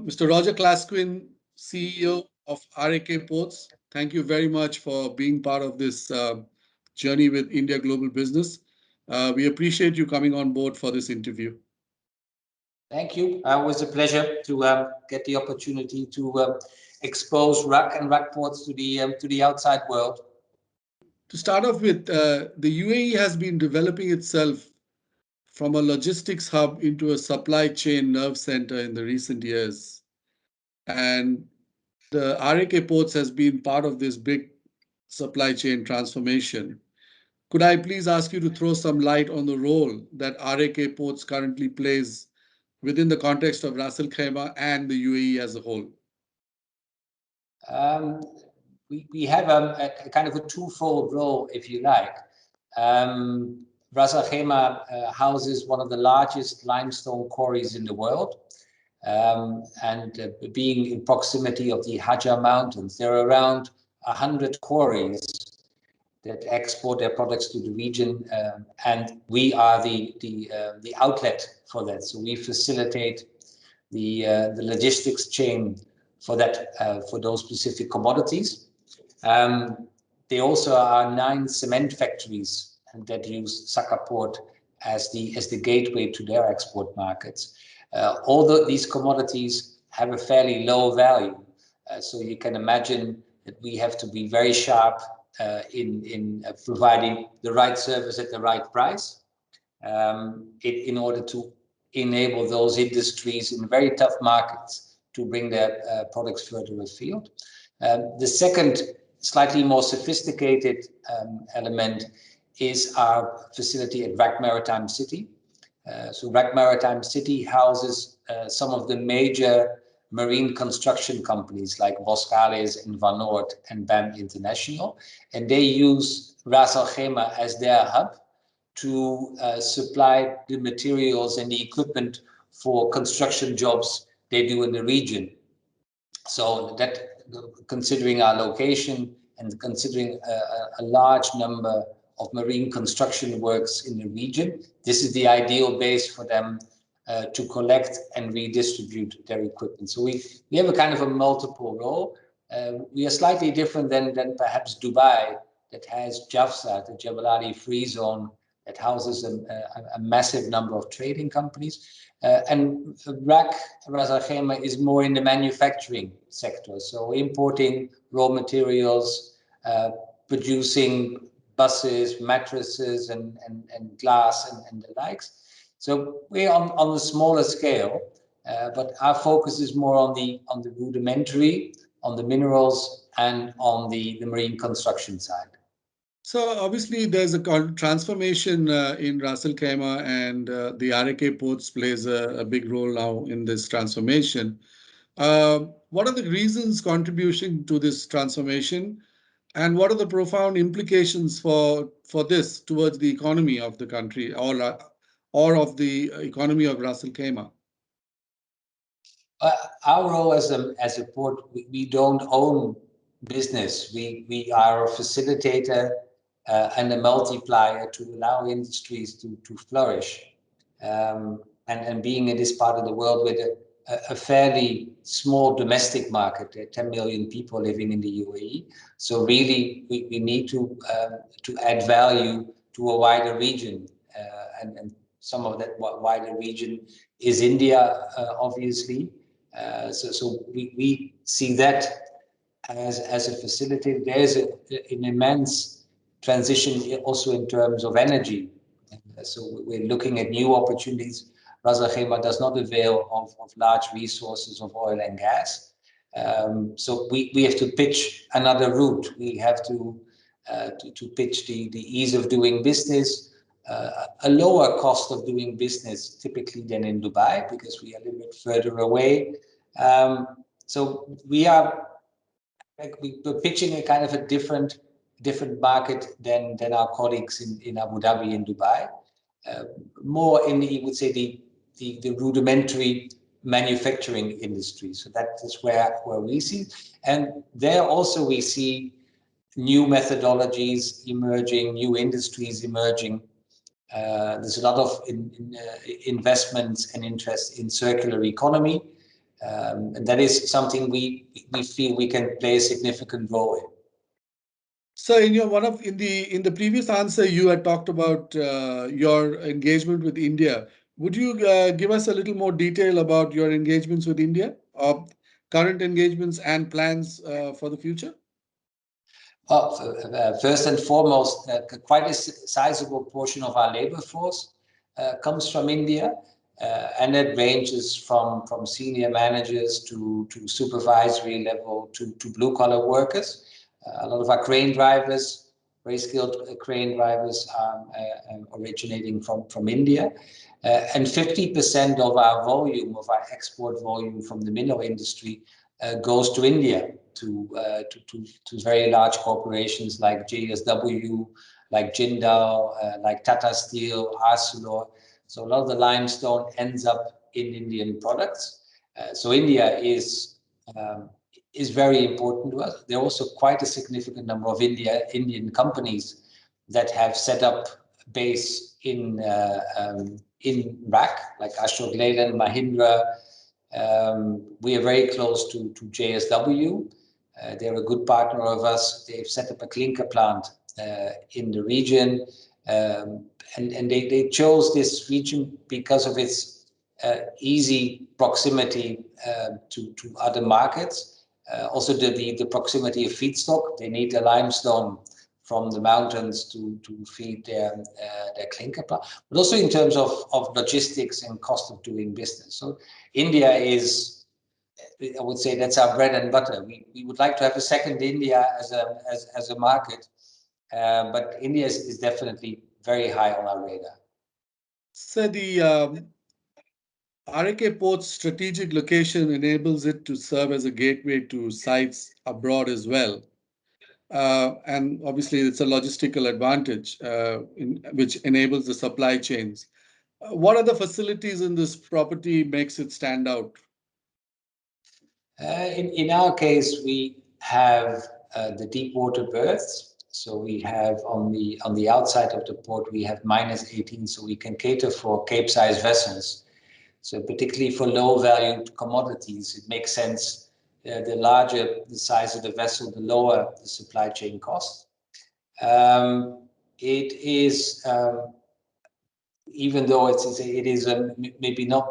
Mr. Roger Clasquin, CEO of RAK Ports, thank you very much for being part of this journey with India Global Business. We appreciate you coming on board for this interview. Thank you. It was a pleasure to get the opportunity to expose RAK and RAK Ports to the outside world. To start off with, the UAE has been developing itself from a logistics hub into a supply chain nerve center in the recent years. And the RAK Ports has been part of this big supply chain transformation. Could I please ask you to throw some light on the role that RAK Ports currently plays within the context of Ras Al Khaimah and the UAE as a whole? We have a kind of a twofold role, if you like. Ras Al Khaimah houses one of the largest limestone quarries in the world. Being in proximity of the Hajar Mountains, there are around 100 quarries that export their products to the region, and we are the outlet for that. So we facilitate the logistics chain for that for those specific commodities. There also are 9 cement factories that use RAK Port as the gateway to their export markets. Although these commodities have a fairly low value, so you can imagine that we have to be very sharp in providing the right service at the right price in order to enable those industries in very tough markets to bring their products further afield. The second, slightly more sophisticated element is our facility at RAK Maritime City. So RAK Maritime City houses some of the major marine construction companies like Boskalis and Van Noord and BAM International, and they use Ras Al Khaimah as their hub to supply the materials and the equipment for construction jobs they do in the region. So that, considering our location and considering a large number of marine construction works in the region, this is the ideal base for them to collect and redistribute their equipment. So we have a kind of a multiple role. We are slightly different than perhaps Dubai, that has JAFZA, the Jebel Ali Free Zone, that houses a massive number of trading companies. And RAK, Ras Al Khaimah, is more in the manufacturing sector, so importing raw materials, producing buses, mattresses, and glass and the likes. So we're on the smaller scale, but our focus is more on the rudimentary, on the minerals, and on the marine construction side. So obviously there's a transformation in Ras Al Khaimah, and the RAK Ports plays a big role now in this transformation. What are the reasons contributing to this transformation? And what are the profound implications for this towards the economy of the country or of the economy of Ras Al Khaimah? Our role as a port, we don't own business. We are a facilitator and a multiplier to allow industries to flourish. And being in this part of the world with a fairly small domestic market, there are 10 million people living in the UAE. So really, we need to add value to a wider region. And some of that wider region is India, obviously. So we see that as a facilitator. There's an immense transition also in terms of energy. So we're looking at new opportunities. Ras Al Khaimah does not avail of large resources of oil and gas. So we have to pitch another route. We have to pitch the ease of doing business, a lower cost of doing business typically than in Dubai, because we are a little bit further away. So we're pitching a kind of a different market than our colleagues in Abu Dhabi and Dubai. More in the, would say, the rudimentary manufacturing industry. So that is where we see. And there also we see new methodologies emerging, new industries emerging. There's a lot of investments and interest in circular economy. And that is something we feel we can play a significant role in. So in your in the previous answer, you had talked about your engagement with India. Would you give us a little more detail about your engagements with India, or current engagements and plans for the future? First and foremost, quite a sizable portion of our labor force comes from India, and it ranges from senior managers to supervisory level to blue collar workers. A lot of our crane drivers, very skilled crane drivers, are originating from India. And 50% of our volume, of our export volume from the mineral industry, goes to India, to very large corporations like JSW, like Jindal, like Tata Steel, Arcelor. So a lot of the limestone ends up in Indian products. So India is very important to us. There are also quite a significant number of Indian companies that have set up base in RAK, like Ashok Leyland, Mahindra. We are very close to JSW. They're a good partner of us. They've set up a clinker plant in the region. And they chose this region because of its easy proximity to other markets. Also the proximity of feedstock. They need the limestone from the mountains to feed their clinker plant, but also in terms of logistics and cost of doing business. So India is, I would say, that's our bread and butter. We would like to have a second India as a market, but India is definitely very high on our radar. So the RAK Ports' strategic location enables it to serve as a gateway to sites abroad as well. And obviously, it's a logistical advantage which enables the supply chains. What are the facilities in this property makes it stand out? In our case, we have the deep water berths. So we have on the outside of the port, we have -18, so we can cater for Cape-sized vessels. So particularly for low-valued commodities, it makes sense. The larger the size of the vessel, the lower the supply chain cost. It is, even though it is maybe not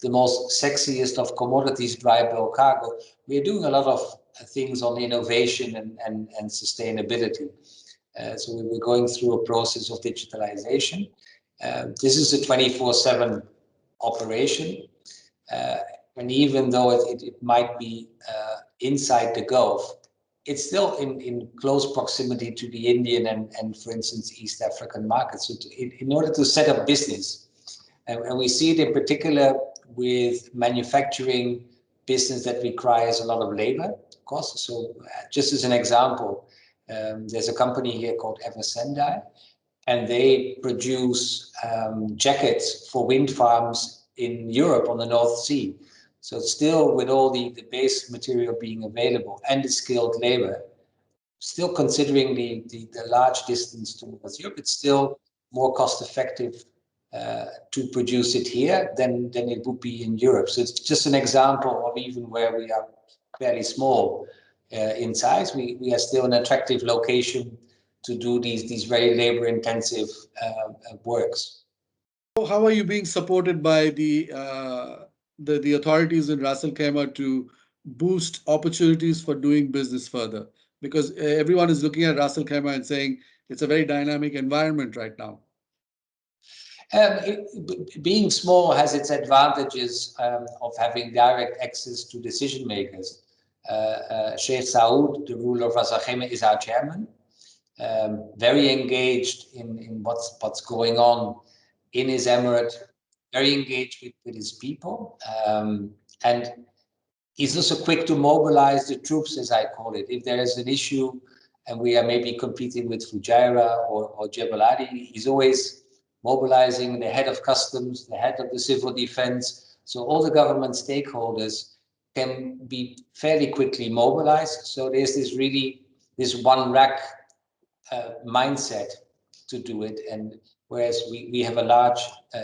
the most sexiest of commodities, dry bulk cargo, we are doing a lot of things on innovation and sustainability. So we were going through a process of digitalization. This is a 24/7 operation. And even though it might be inside the Gulf, it's still in close proximity to the Indian and for instance, East African markets. So in order to set up business, and we see it in particular with manufacturing business that requires a lot of labor costs. So just as an example, there's a company here called Eversendai, and they produce jackets for wind farms in Europe on the North Sea. So still, with all the base material being available and the skilled labor, still considering the large distance towards Europe, it's still more cost effective to produce it here than it would be in Europe. So it's just an example of even where we are fairly small in size, we are still an attractive location to do these very labor intensive works. How are you being supported by the authorities in Ras Al Khaimah to boost opportunities for doing business further? Because everyone is looking at Ras Al Khaimah and saying it's a very dynamic environment right now. Being small has its advantages of having direct access to decision makers. Sheikh Saud, the ruler of Ras Al Khaimah, is our chairman. Very engaged in what's going on in his emirate, very engaged with his people, and he's also quick to mobilize the troops, as I call it. If there is an issue and we are maybe competing with Fujairah or Jebel Ali, he's always mobilizing the head of customs, the head of the civil defense. So all the government stakeholders can be fairly quickly mobilized. So there's this one RAK mindset to do it. And whereas we have a large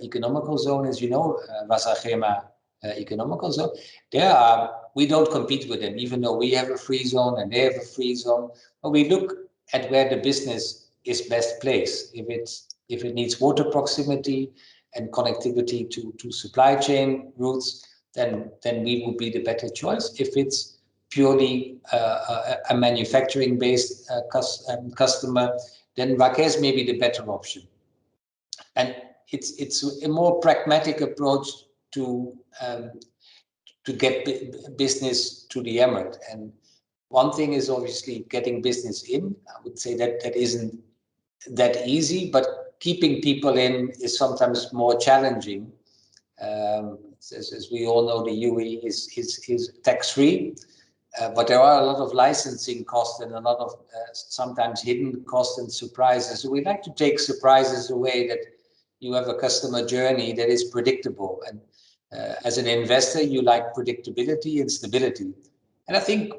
economical zone, as you know, Ras Al Khaimah economical. So we don't compete with them, even though we have a free zone and they have a free zone. But we look at where the business is best placed. If it needs water proximity and connectivity to supply chain routes, then we would be the better choice. If it's purely a manufacturing-based customer, then RAK may be the better option. And it's a more pragmatic approach to get business to the emirate. And one thing is obviously getting business in. I would say that isn't that easy, but keeping people in is sometimes more challenging. As we all know, the UAE is tax-free, but there are a lot of licensing costs and a lot of sometimes hidden costs and surprises. So we like to take surprises away, that you have a customer journey that is predictable. And as an investor, you like predictability and stability. And I think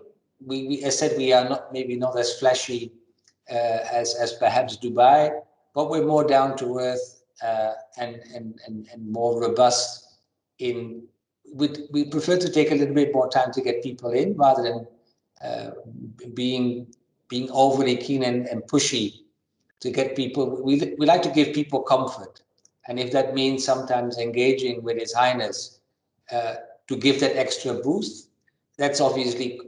as said, we are maybe not as flashy as perhaps Dubai, but we're more down to earth and more robust. We prefer to take a little bit more time to get people in, rather than being overly keen and pushy to get people. We like to give people comfort, and if that means sometimes engaging with His Highness to give that extra boost, that's obviously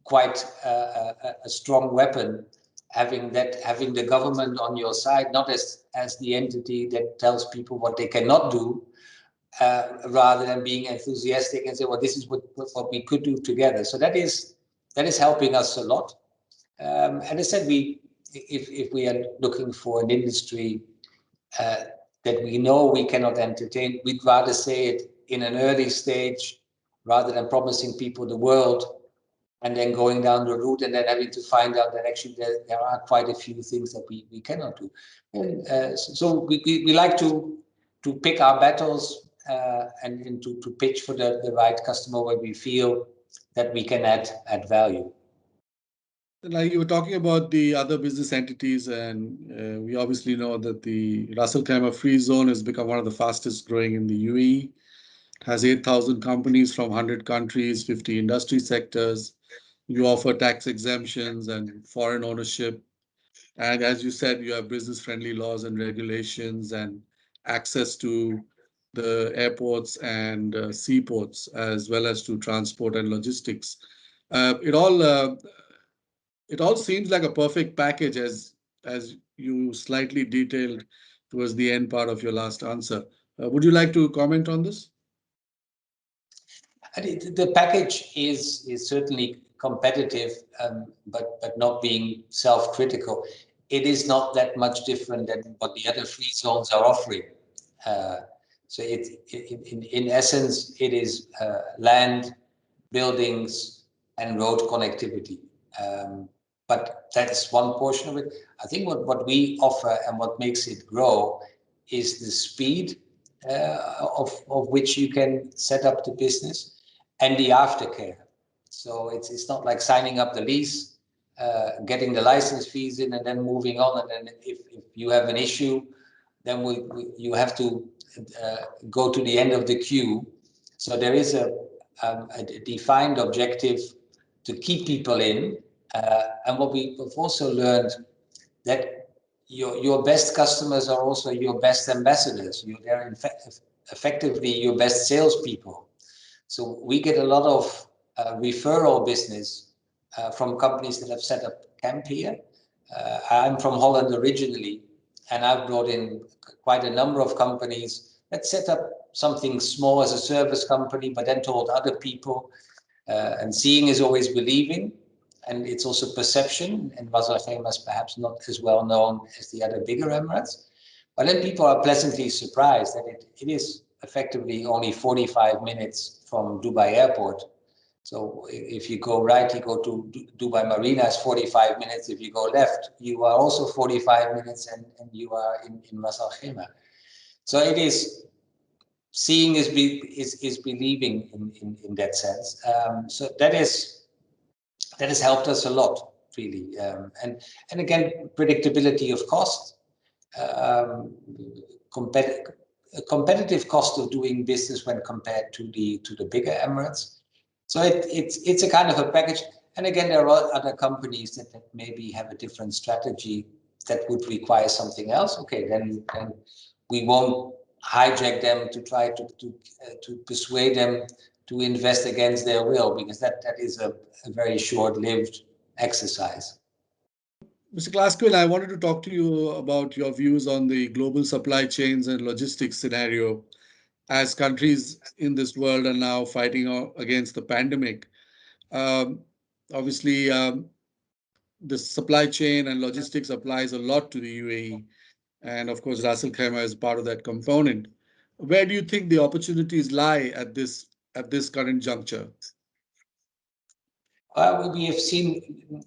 quite a strong weapon. Having the government on your side, not as the entity that tells people what they cannot do, rather than being enthusiastic and say, well, this is what we could do together. So that is helping us a lot. And I said, if we are looking for an industry that we know we cannot entertain, we'd rather say it in an early stage, rather than promising people the world and then going down the route and then having to find out that actually there are quite a few things that we cannot do. And so we like to pick our battles and to pitch for the right customer where we feel that we can add value. Like you were talking about the other business entities, and we obviously know that the Ras Al Khaimah Free Zone has become one of the fastest growing in the UAE. It has 8,000 companies from 100 countries, 50 industry sectors. You offer tax exemptions and foreign ownership. And as you said, you have business-friendly laws and regulations and access to the airports and seaports, as well as to transport and logistics. Uh, it all uh, it all seems like a perfect package, as you slightly detailed towards the end part of your last answer. Would you like to comment on this? The package is certainly competitive, but not being self-critical. It is not that much different than what the other free zones are offering. So in essence, it is land, buildings, and road connectivity. But that's one portion of it. I think what we offer and what makes it grow is the speed of which you can set up the business and the aftercare. So it's not like signing up the lease, getting the license fees in, and then moving on. And then if you have an issue, then you have to go to the end of the queue. So there is a defined objective to keep people in. And what we've also learned, that your best customers are also your best ambassadors. They're effectively your best salespeople. So we get a lot of referral business from companies that have set up camp here. I'm from Holland originally, and I've brought in quite a number of companies that set up something small as a service company, but then told other people. And seeing is always believing, and it's also perception. And Ras Al Khaimah is perhaps not as well known as the other bigger emirates. But then people are pleasantly surprised that it is effectively only 45 minutes from Dubai Airport. So if you go right, you go to Dubai Marina, it's 45 minutes. If you go left, you are also 45 minutes and you are in Ras Al Khaimah. So it is, seeing is believing in that sense. So that has helped us a lot, really. And again, predictability of cost. a competitive cost of doing business when compared to the bigger emirates. So it's a kind of a package. And again, there are other companies that maybe have a different strategy that would require something else. Okay, then we won't hijack them to try to persuade them to invest against their will, because that is a very short-lived exercise. Mr. Clasquin, I wanted to talk to you about your views on the global supply chains and logistics scenario as countries in this world are now fighting against the pandemic. Um, Obviously, the supply chain and logistics applies a lot to the UAE, and of course, Ras Al Khaimah is part of that component. Where do you think the opportunities lie at this current juncture? Well, we have seen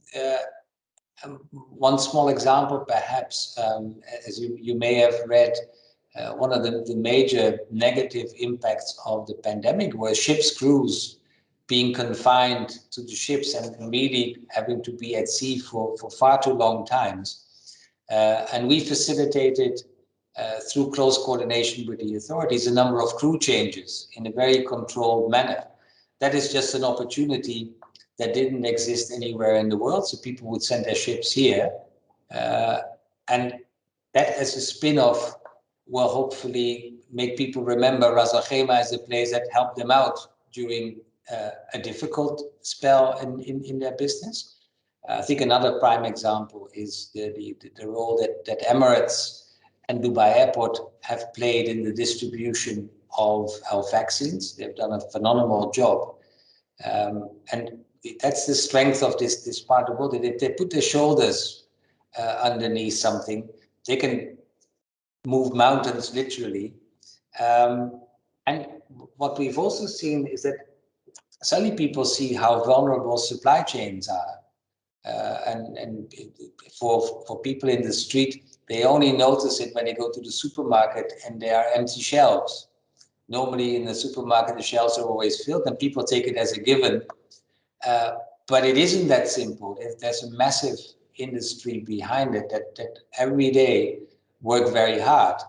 one small example, perhaps, as you may have read, one of the major negative impacts of the pandemic was ships' crews being confined to the ships and really having to be at sea for far too long times. And we facilitated, through close coordination with the authorities, a number of crew changes in a very controlled manner. That is just an opportunity that didn't exist anywhere in the world, so people would send their ships here. And that as a spin-off will hopefully make people remember Ras Al Khaimah as a place that helped them out during a difficult spell in their business. I think another prime example is the role that Emirates and Dubai Airport have played in the distribution of health vaccines. They've done a phenomenal job. And that's the strength of this part of the world. If they put their shoulders underneath something, they can move mountains literally. And what we've also seen is that suddenly people see how vulnerable supply chains are. And for people in the street, they only notice it when they go to the supermarket and there are empty shelves. Normally in the supermarket, the shelves are always filled and people take it as a given. But it isn't that simple. There's a massive industry behind it that every day work very hard.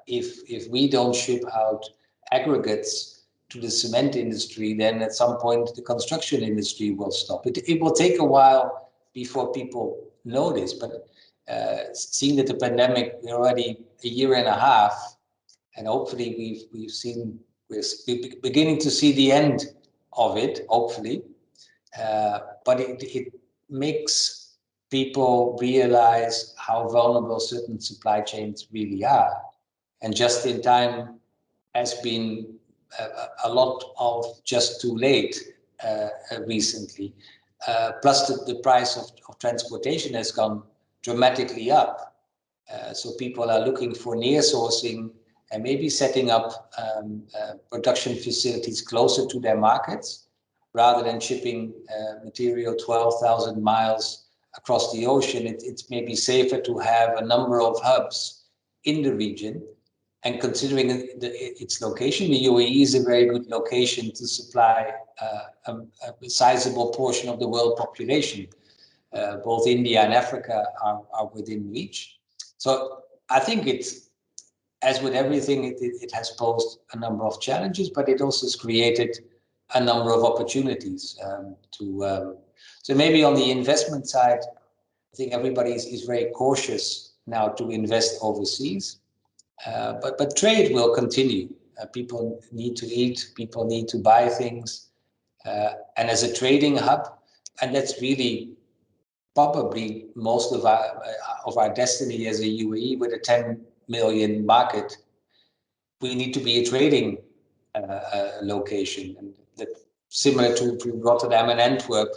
If we don't ship out aggregates to the cement industry, then at some point the construction industry will stop. It will take a while before people notice, but seeing that the pandemic, we're already a year and a half, and hopefully we're beginning to see the end of it, hopefully. But it makes people realize how vulnerable certain supply chains really are. And just in time has been a lot of just too late recently. Plus the price of transportation has gone dramatically up. So people are looking for near sourcing and maybe setting up production facilities closer to their markets rather than shipping material 12,000 miles across the ocean. It's maybe safer to have a number of hubs in the region. And considering its location, the UAE is a very good location to supply a sizable portion of the world population. Both India and Africa are within reach. So I think it's, as with everything, it has posed a number of challenges, but it also has created a number of opportunities. So maybe on the investment side, I think everybody is very cautious now to invest overseas. But trade will continue. People need to eat, people need to buy things. And as a trading hub, and that's really probably most of our destiny as a UAE with a 10 million market, we need to be a trading location. And that, similar to Rotterdam and Antwerp,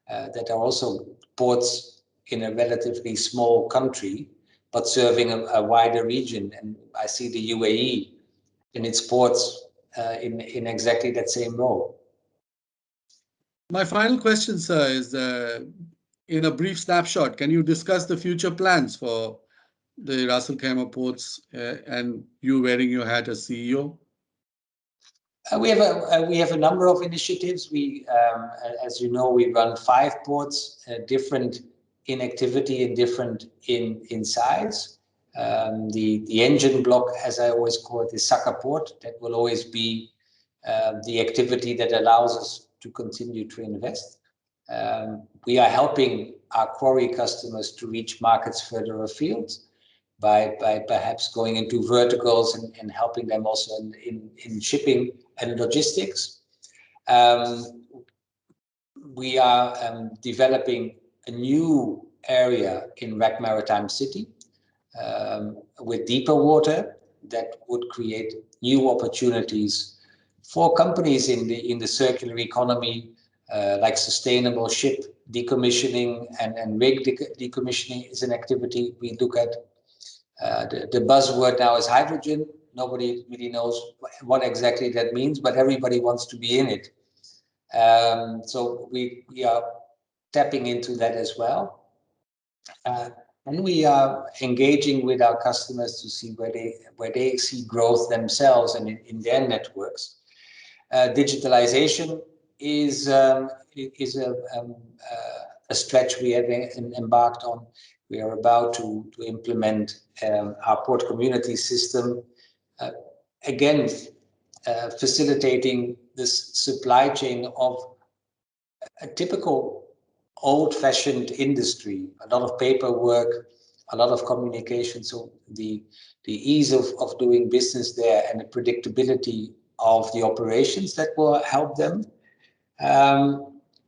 that are also ports in a relatively small country, but serving a wider region. And I see the UAE in its ports in exactly that same role. My final question, sir, is in a brief snapshot, can you discuss the future plans for the Ras Al Khaimah ports and you wearing your hat as CEO? We have a number of initiatives. As you know, we run 5 ports, different in activity and different in size. The engine block, as I always call it, the sucker port, that will always be the activity that allows us to continue to invest. We are helping our quarry customers to reach markets further afield by perhaps going into verticals and helping them also in shipping and logistics. We are developing a new area in RAK Maritime City with deeper water that would create new opportunities for companies in the circular economy, like sustainable ship decommissioning and rig decommissioning is an activity we look at. The buzzword now is hydrogen. Nobody really knows what exactly that means, but everybody wants to be in it. So we are tapping into that as well. And we are engaging with our customers to see where they see growth themselves and in their networks. Digitalization is a stretch we have embarked on. We are about to implement our port community system, again, facilitating this supply chain of a typical old-fashioned industry, a lot of paperwork, a lot of communication. So the ease of doing business there and the predictability of the operations that will help them.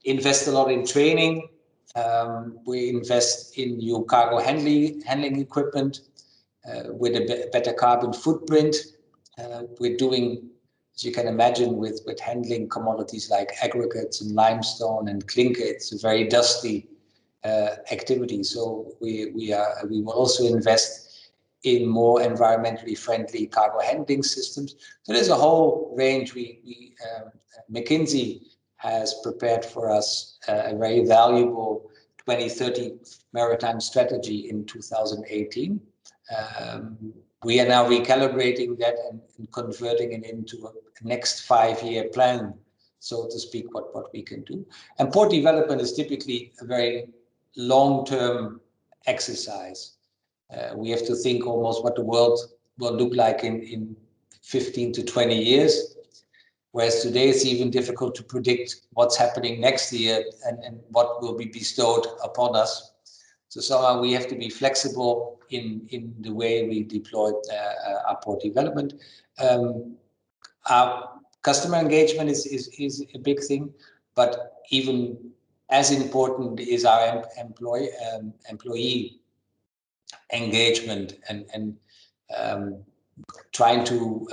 Invest a lot in training. We invest in new cargo handling equipment with a better carbon footprint. We're doing, as you can imagine, with handling commodities like aggregates and limestone and clinker, it's a very dusty activity. So we will also invest in more environmentally friendly cargo handling systems. So there's a whole range. McKinsey has prepared for us a very valuable 2030 maritime strategy in 2018. We are now recalibrating that and converting it into a next 5-year plan, so to speak, what we can do. And port development is typically a very long-term exercise. We have to think almost what the world will look like in 15 to 20 years, whereas today it's even difficult to predict what's happening next year and what will be bestowed upon us. So somehow we have to be flexible in the way we deploy our port development. Our customer engagement is a big thing, but even as important is our employee engagement and trying to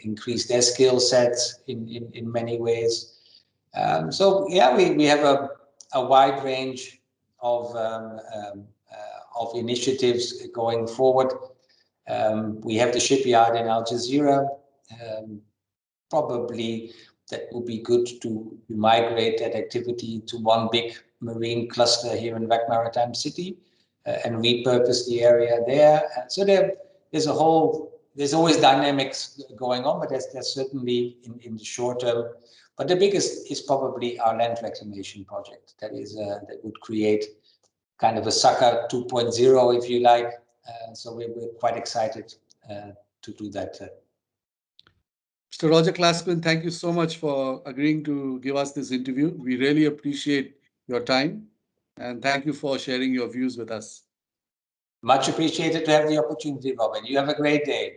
increase their skill sets in many ways. So yeah, we have a wide range of initiatives going forward. We have the shipyard in Al Jazeera. Probably that would be good to migrate that activity to one big marine cluster here in RAK Maritime City and repurpose the area there. So there's always dynamics going on, but there's certainly in the short term. But the biggest is probably our land reclamation project. That would create kind of a sucker 2.0, if you like. So we're quite excited to do that. Mr. Roger Clasquin, thank you so much for agreeing to give us this interview. We really appreciate your time and thank you for sharing your views with us. Much appreciated to have the opportunity, Robin. You have a great day.